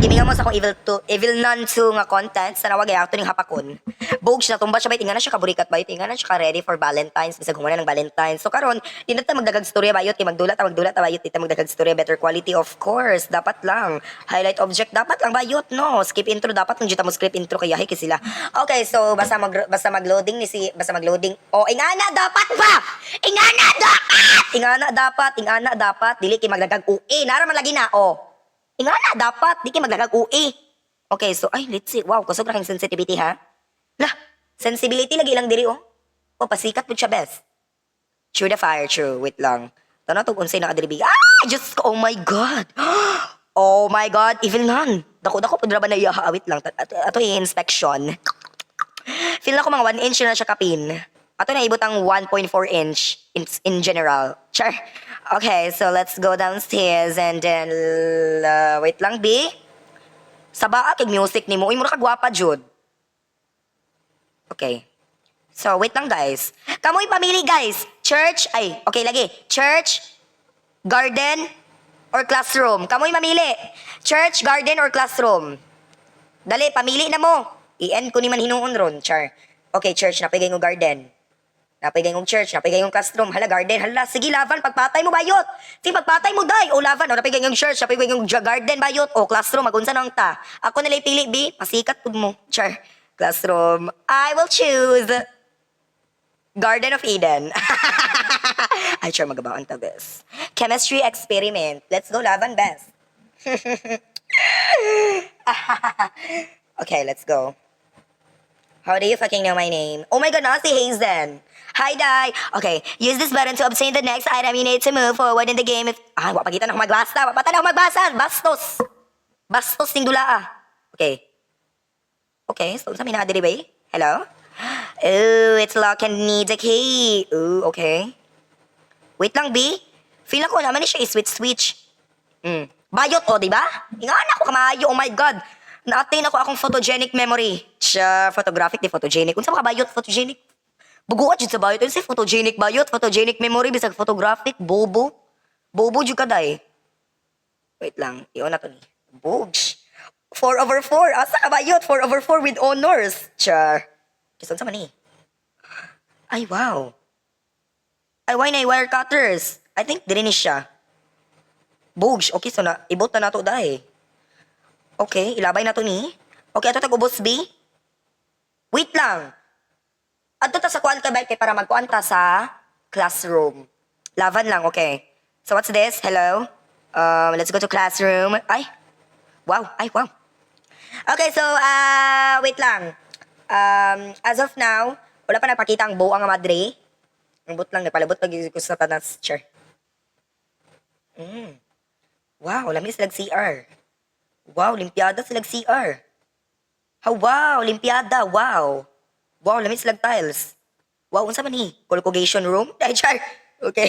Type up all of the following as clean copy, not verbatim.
gimingan mo sa akong evil nun 2 nga content sa nawag ay ato ning hapakon. Bog siya tumba siya bayt inga na siya kaburikat bayt inga na siya ka ready for Valentine's bisag humana ng Valentine's. So karon di na ta magdagag storya bayot kay magdulat ta bayot di ta magdagag storya better quality of course dapat lang. Highlight object dapat lang bayot no. Skip intro dapat kung jita mo skip intro kay yahi sila. Okay, so basta magloading ni si basta magloading. Oh, ingana dapat ba? Ingana dapat dili kay magdagag UE nara man lagi na oh. Ingana dapat di kay maglagag UE. Okay, so ay let's see. Wow, kusog ra kang sensitivity ha. Lah, sensibility lagi lang diri oh. Oh, pasikat pud siya best. True the fire, true. Wait lang. Tanaw tug unsay na adiri ah, just oh my god. Oh my god, evil nun. Dako pud ra ba na iya wait lang. Ato inspection. Feel na ko mga 1 inch na siya kapin. Ato na ibot ang 1.4 inch in general. Sure. Okay, so let's go downstairs and then wait lang B. Sabaa kay music nimo. Uy, mura ka gwapa jud. Okay. So wait lang guys. Kamoy pamili guys. Church ay okay lagi. Church, garden or classroom. Kamoy mamili. Church, garden or classroom. Dali pamili na mo. I-end ko ni man hinuon ron, char. Okay, church na pagay ng garden. Napay gayong church, napay gayong classroom, hala garden, hala sige lavan, pagpatay mo bayot. Sige pagpatay mo day, o lavan, o napay gayong church, napay gayong garden bayot, o classroom, magunsa nang ta. Ako nalay pili, B, pasikat pud mo, char. Classroom, I will choose Garden of Eden. Ay, char, magabaon ta, bes. Chemistry experiment, let's go lavan, bes. Okay, let's go. How do you fucking know my name? Oh my god, na si Hazen. Hi, Dai. Okay, use this button to obtain the next item you need to move forward in the game. If wapagita na ako magbasta. Wapata na ako magbasa. Bastos. Bastos ning dula ah. Okay. Okay, so sa mina diri ba? Hello? Oh, it's lock and need a key. Oh, okay. Wait lang, B. Feel ako naman ni siya i-switch. Bayot, oh, di ba? Ingana ko kamayo, oh my god. Na-attain ako akong photogenic memory. Siya, photographic, di photogenic. Kung sa mga bayot, photogenic. Buguat jud sa bayot. Ano si photogenic bayot? Photogenic memory, bisag photographic, bobo. Bobo jud ka day. Wait lang, iyon na to ni. Bogs. 4/4. Asa ka bayot? 4/4 with honors. Char. Kisan sa mani. Ay, wow. Ay, why na wire cutters? I think diri ni siya. Bogs. Okay, so na, ibot na nato dahi. Okay, ilabay na to ni. Okay, ato tag-ubos, B. Wait lang. Ato ta sa kuan ka ba kay para magkuan ta sa classroom. Lavan lang, okay. So what's this? Hello? Let's go to classroom. Ay. Wow, ay wow. Okay, so wait lang. As of now, wala pa nagpakita ang buo ang madre. Ang but lang napalabot pag ko sa tanas chair. Wow, lamis lag CR. Wow, limpiada silag CR. Wow, limpiada, wow. Wow, lamis lag tiles. Wow, unsa man ni? Colcogation room? Ay, char. Okay.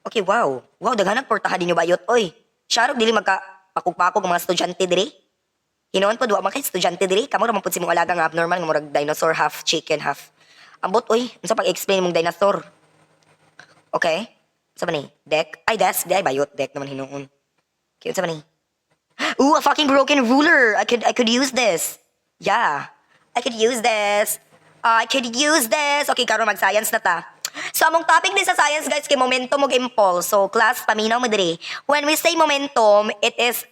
Okay, wow. Wow, daghanang portahan dinyo bayot, oy. Sharog dili magka-pakog-pakog ang mga estudyante diri. Hinoon po, duwa man kay estudyante diri. Kamo naman po si mong alaga nga abnormal, nga murag dinosaur, half chicken, half. Ambot, oy. Unsa pag-explain mong dinosaur? Okay. Unsa man ni? Deck? Ay, desk. Di ay bayot. Deck naman hinoon. Okay, unsa man ni? Ooh, a fucking broken ruler. I could use this. Yeah. I could use this. Okay, karon mag-science na ta. So, among topic din sa science, guys, kay momentum ug impulse. So, class, paminaw mo diri. When we say momentum, it is,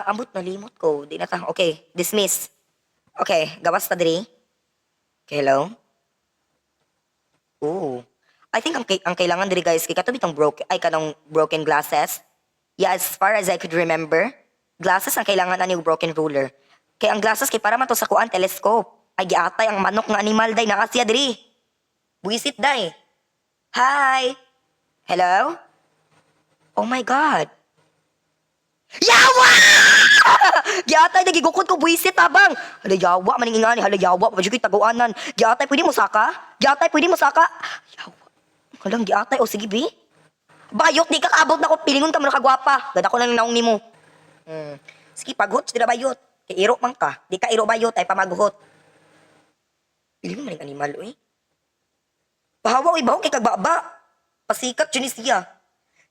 ambot, nalimot ko. Di na ta. Okay, dismiss. Okay, gawas ta diri. Okay, hello? Ooh. I think ang kailangan diri, guys, kay katubit ang broken glasses. Yeah, as far as I could remember, glasses ang kailangan ani broken ruler. Kay ang glasses kay para man to sa kuan telescope. Ay giatay ang manok nga animal day naa siya diri. Buisit day. Hi. Hello? Oh my god. Yawa! Giatay na gigukod ko buisit tabang. Hala yawa maning ingani, hala yawa pa jud taguanan. Giatay pwede mo saka? Giatay pwede mo saka? Yawa. Halang giatay o sige bi. Bayot di ka kaabot na ko pilingon ka mo kagwapa. Gada ko lang naong nimo. Sige paghot dira bayot. Kay iro man ka. Di ka iro bayot ay pamaghot. Pili mo maning animal oy. Pahawa oy baho kay kagbaba. Pasikat jud ni siya.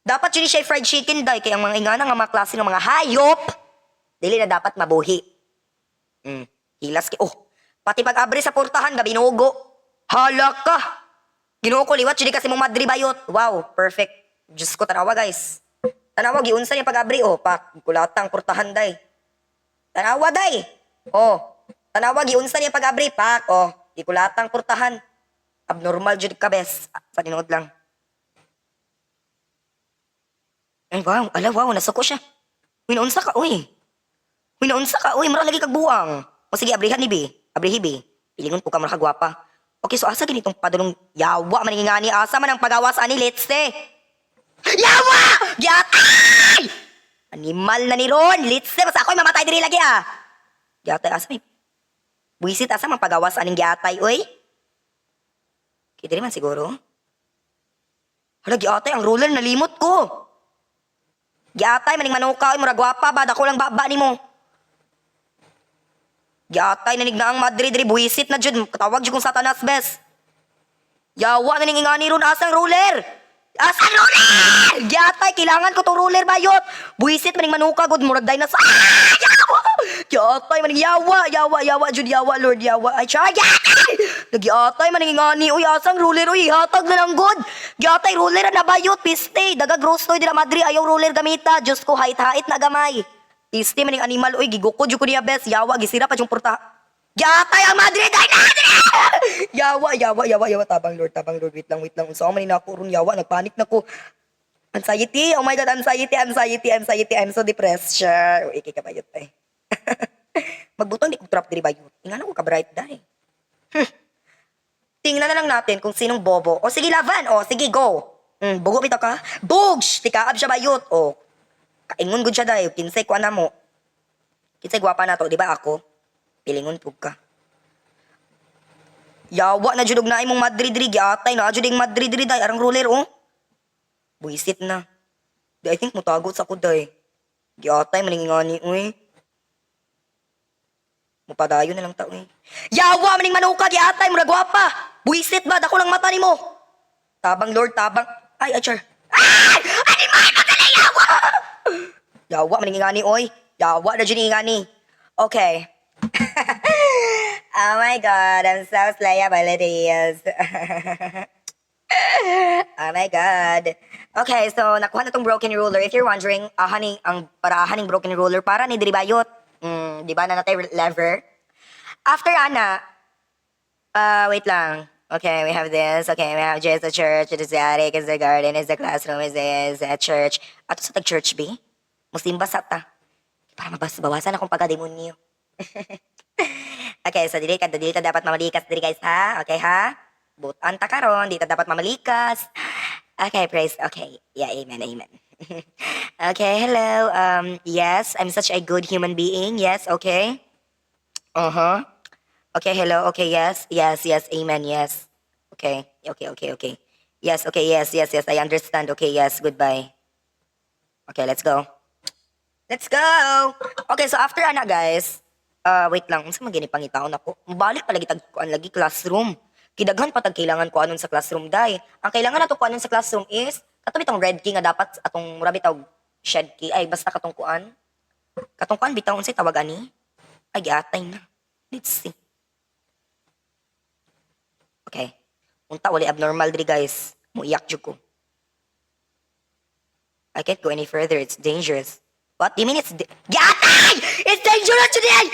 Dapat yun siya fried chicken, day. Kaya ang mga ingana nga mga klase ng mga hayop, dili na dapat mabuhi. Hilas ki. Oh, pati pag-abri sa portahan, gabi binugo. Hala ka. Ginoo ko liwat, yun kasi mong madri bayot. Wow, perfect. Diyos ko, tanawa guys. Tanawa, giunsa niya pag-abri. Oh, kulatang portahan, day. Tanawa, day. Oh, tanawa, giunsa niya pag-abri. Oh, ikulatang portahan. Abnormal jud ka, bes. Sa tinuod lang. Ay, wow. Ala, wow. Nasuko siya. Uy, naunsa ka, uy. Uy, naunsa ka, uy. Mura lagi kagbuang. O sige, abrihan ni B. Abrihi, B. Pilingon po ka, mura kagwapa. Okay, so asa ganitong padulong yawa maningingani. Asa man ang pagawas ani, let's say. Yawa! Gyatay! Animal na ni Ron. Let's say, basta ako'y mamatay diri lagi, ah. Gyatay, asa may... Buisit, asa man pagawas aning gyatay, uy. Kaya diri man siguro. Hala, gyatay, ang roller nalimot ko. Gyatay, maning manuka, uy, mura gwapa ba? Dako lang baba ni mo. Gyatay, nanig na ang madri, diri, buwisit na jud. Katawag jud kong satanas, bes. Yawa na ning ingani ron, asang roller? Asang roller? Gyatay, kailangan ko tong roller bayot. Buwisit, maning manuka, god, murag day na sa... Yawa! Gyatay, maning yawa, jud yawa, Lord, yawa. Ay, siya, gyatay! Nagyatay, maning ingani, uy, asang roller, uy, hatag na lang, god. Gyatay, roller na bayot, piste. Daga gross toy, dira madri, ayaw roller gamita. Diyos ko, hait-hait na gamay. Piste, maning animal, uy, gigukod, jud ko niya, bes. Yawa, gisira pa yung porta. Gyatay, ang madri, day na, Yawa, tabang Lord, wait lang. Unsa man na ako ron, yawa, nagpanik na ko. Anxiety, oh my God, anxiety. I'm so depressed, siya. Uy, kikabayot, eh. Magbutong di ko trap diri bayot. Ingana ko ka-bright day. Tingnan na lang natin kung sinong bobo. O sige, laban. O sige, go. Bugo bitaw ka. Bugs! Tikaab siya bayot. O, kaingon gud siya day. Kinsay ko na mo. Kinsay gwapa na to, di ba ako? Pilingon pug ka. Yawa na judog na imong madri-dri. Giatay na jud yung madri-dri day. Arang roller, oh. Buisit na. I think mutagot sa ko day. Giatay, maningingani, uy. Mupadayo na lang tao, eh. Yawa maning manuka, giatay, mura gwapa. Buisit ba? Dako lang mata ni mo. Tabang Lord, tabang. Ay, char. Ay! Animal, magaling, yawa! Yawa maning ingani, oy. Yawa na dyan ingani. Okay. Oh my God, I'm so slayabilities. Oh my God. Okay, so nakuha na tong broken ruler. If you're wondering, ang parahaning broken ruler para ni Dribayot. Di ba na natin lever? After ana, wait lang. Okay, we have this. Okay, we have just the church, it is the attic, is the garden, is the classroom, is the church. Ato sa tag-church, B? Musimba sa ta. Para bawasan akong pagka-demonyo. Okay, so dili ka dapat mamalikas diri guys, ha? Okay, ha? Butan ta karon, di ta dapat mamalikas. Okay, praise. Okay, yeah, amen. Okay, hello. Yes, I'm such a good human being. Yes, okay. Okay, hello. Okay, yes, amen, yes. Okay. Yes, okay, yes, I understand. Okay, yes, goodbye. Okay, let's go. Okay, so after ana, guys, wait lang, unsa man gini pangitaon ako? Mabalik palagi tagkuan lagi classroom. Kidaghan pa tag kailangan ko anon sa classroom day. Ang kailangan nato ko anon sa classroom is katong bitong red key nga dapat atong mura bitaw shed key ay basta katong kuan. Katong kuan bitaw unsay tawag ani? Ay giatay na. Let's see. Okay. Unta wali abnormal diri guys. Muiyak jud ko. I can't go any further. It's dangerous. What? Do you mean it's... Yatay! It's dangerous today!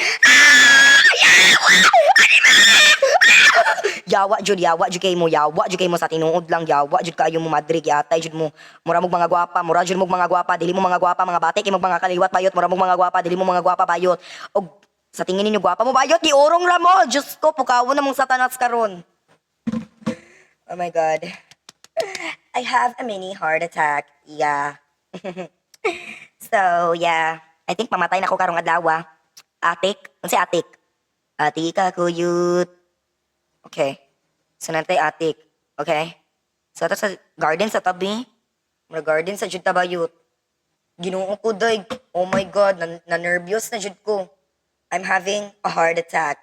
Yawa jud kay mo. Yawa jud kay mo sa tinuod lang. Yawa jud kayo mo madrig. Yatay jud mo. Mura mo mga gwapa. Mura jud mo mga gwapa. Dili mo mga gwapa. Mga bate kay mo mga kaliwat bayot. Mura mo mga gwapa. Dili mo mga gwapa bayot. Og sa tingin ninyo gwapa mo bayot. Giurong ra mo. Diyos ko. Pukawon na mong satanas karon. Oh my God. I have a mini heart attack. Yeah. So, yeah. I think mamatay na ko karong adlaw. Atik? Ano si atik? Atik ako, yut. Okay. So, nantay atik. Okay? So, ito sa garden sa tabi. Mga garden sa jud tabayut. Ginoo ko, day. Oh my God. Na-nervyos na jud ko. I'm having a heart attack.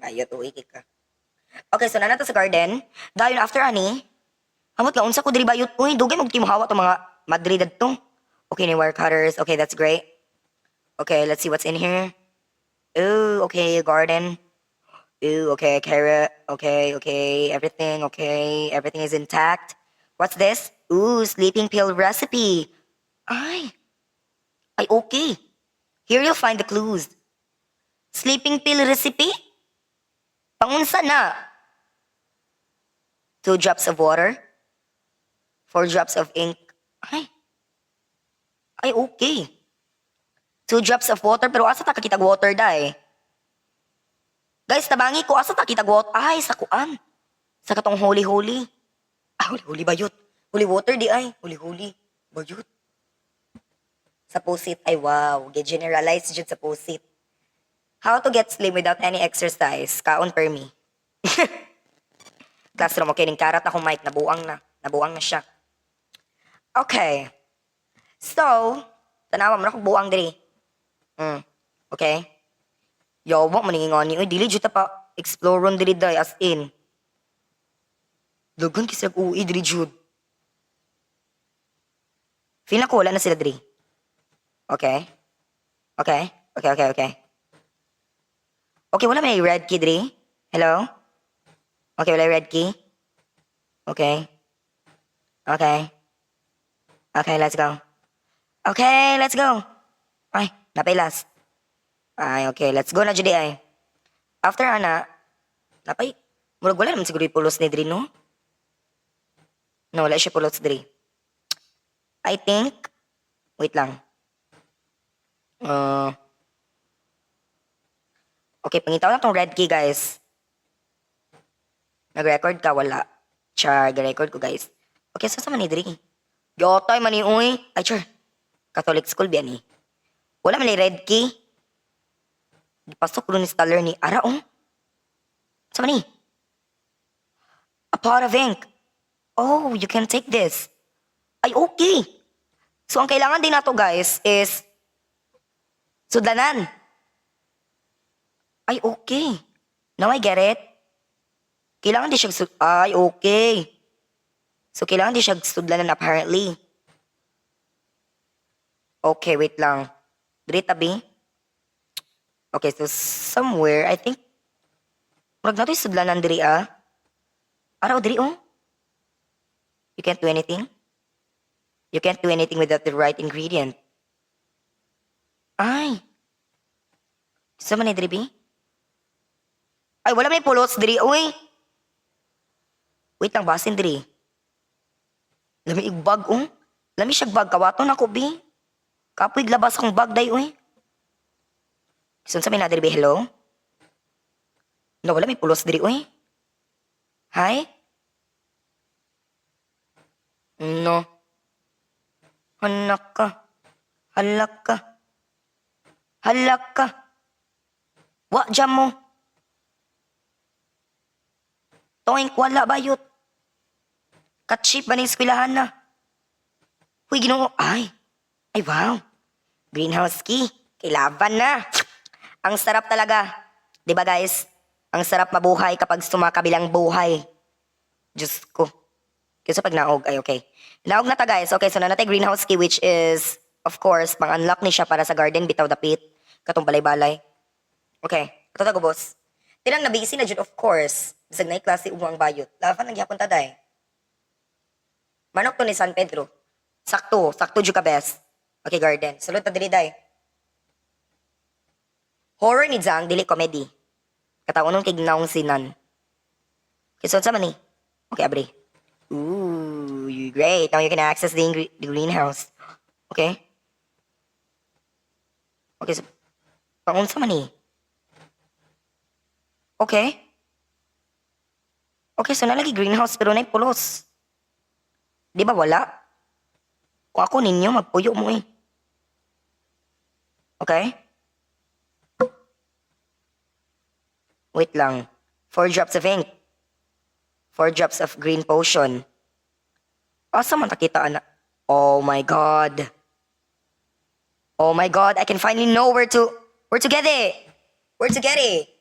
Ayot, uikik ka. Okay, so nanata sa garden. Dayon after ani, amot nga unsa ko diri bayot. Uy, dugay mag timuhawa to mga Madrid to. Okay, any wire cutters. Okay, that's great. Okay, let's see what's in here. Ooh, okay, garden. Ooh, okay, carrot. Okay, everything is intact. What's this? Ooh, sleeping pill recipe. Ay, ay, okay. Here you'll find the clues. Sleeping pill recipe? Pangunsa na? 2 drops of water. 4 drops of ink. Ay, okay. 2 drops of water, pero asa ta kakitag water da. Guys, tabangi ko, asa ta kitag water? Ay, sa kuan. Sa katong holy-holy. Ah, holy-holy bayot. Holy water di ay. Holy-holy. Bayot. Sa posit. Ay, wow. Get generalized jud sa posit. How to get slim without any exercise. Kaon per me. Classroom, okay. Ning karat akong mic. Nabuang na. Nabuang na siya. Okay. So, tanawa mo na kung buang diri. Okay. Yawa, maningingan ni. Uy, dili jud ta pa. Explore ron diri day, as in. Dagan kisag ui diri jud. Feel na ko wala na sila diri. Okay. Okay, wala may red key diri. Hello? Okay, wala red key. Okay. Okay, let's go. Okay, let's go. Ay, napay last. Ay, okay, let's go na jud ay. After ana, napay, murag wala naman siguro yung pulos ni diri, no? No, wala siya pulos diri. I think, wait lang. Okay, pangitaw na tong red key, guys. Nag-record ka, wala. Char, record ko, guys. Okay, so sa manidri. Yotay, mani, uy. Ay, char. Catholic school, biyan eh. Wala man red key. Pasok rin ni scholar ni Ara, oh. Sa mani? A pot of ink. Oh, you can take this. Ay, okay. So, ang kailangan din nato, guys, is sudlanan. Ay, okay. Now I get it. Kailangan di siya ay, okay. So, kailangan di siya sudlanan apparently. Okay, wait lang. Diri tabi. Okay, so somewhere, I think, murag nato yung sudlanan diri, ah. Araw, diri, oh. You can't do anything? You can't do anything without the right ingredient. Ay. Sa man diri, bi? Ay, wala may pulos diri, uy. Wait lang, basin diri. Lami igbag, oh. Lami siya bag, kawaton ako, bi. Kapoy labas akong bag, day, uy. Kisun sa may na diri, bi, hello? No, wala may pulos diri, uy. Hi? No. Hanak ka. Halak ka. Halak ka. Wa jam mo. Toink wala bayot. Katship ba ng eskwelahan na? Huy, ginoo. Ay, wow. Greenhouse key. Kailaban na. Ang sarap talaga. 'Di ba guys? Ang sarap mabuhay kapag sumakabilang buhay. Diyos ko. Kasi pag naog, ay okay. Naog na ta guys. Okay, so na natay greenhouse key which is, of course, pang-unlock ni siya para sa garden, bitaw dapit. Katong balay-balay. Okay, ito tago boss. Tinang nabisi na dyan, of course. Bisag na klase ugmo ang bayot. Lafa nang gyapon ta day. Manok to ni San Pedro. Sakto jud ka best. Okay, garden. Sulod ta dili day. Horror ni Zhang, dili comedy. Kataunon kay ginaong sinan. Kisod sa man ni. Okay, abri. Ooh, great. Now you can access the greenhouse. Okay. Okay, so, pangunsa man ni. Okay. Okay, so nalagi greenhouse pero na pulos. Di ba wala? Kung ako ninyo, magpuyo mo eh. Okay? Wait lang. 4 drops of ink. 4 drops of green potion. Asa man takita ana? Oh my god. Oh my god, I can finally know where to get it. Where to get it.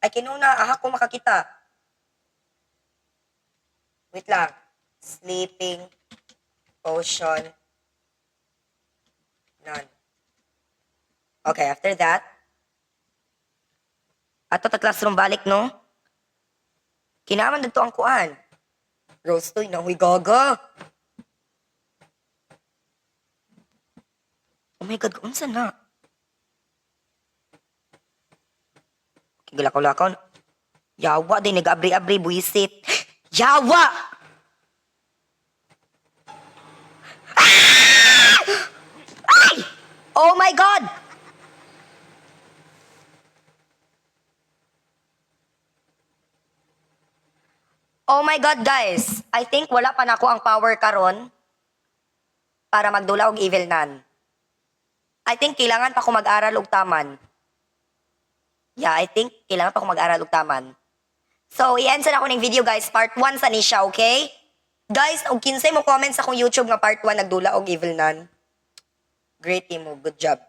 I can know na aha ko makakita. Wait lang. Sleeping Potion. None. Okay, after that. Ato ta classroom balik, no? Kinaman dito ang kuan. Rose toy na, huy gaga. Oh my God, unsa na? Kigilakaw-lakaw. Yawa din, nag-abri-abri, buisit. Yawa! Ah! Ay! Oh my God! Oh my God, guys. I think wala pa na ako ang power karon para magdula og evil nun. I think kailangan pa ako mag-aral og taman. Yeah, I think kailangan pa ako mag-aral og taman. So, i-end sa na ako ng video, guys. Part 1 sa ni siya, okay? Guys, og 15 mo comments sa akong YouTube nga part 1 nagdula og evil nun. Great team mo. Good job.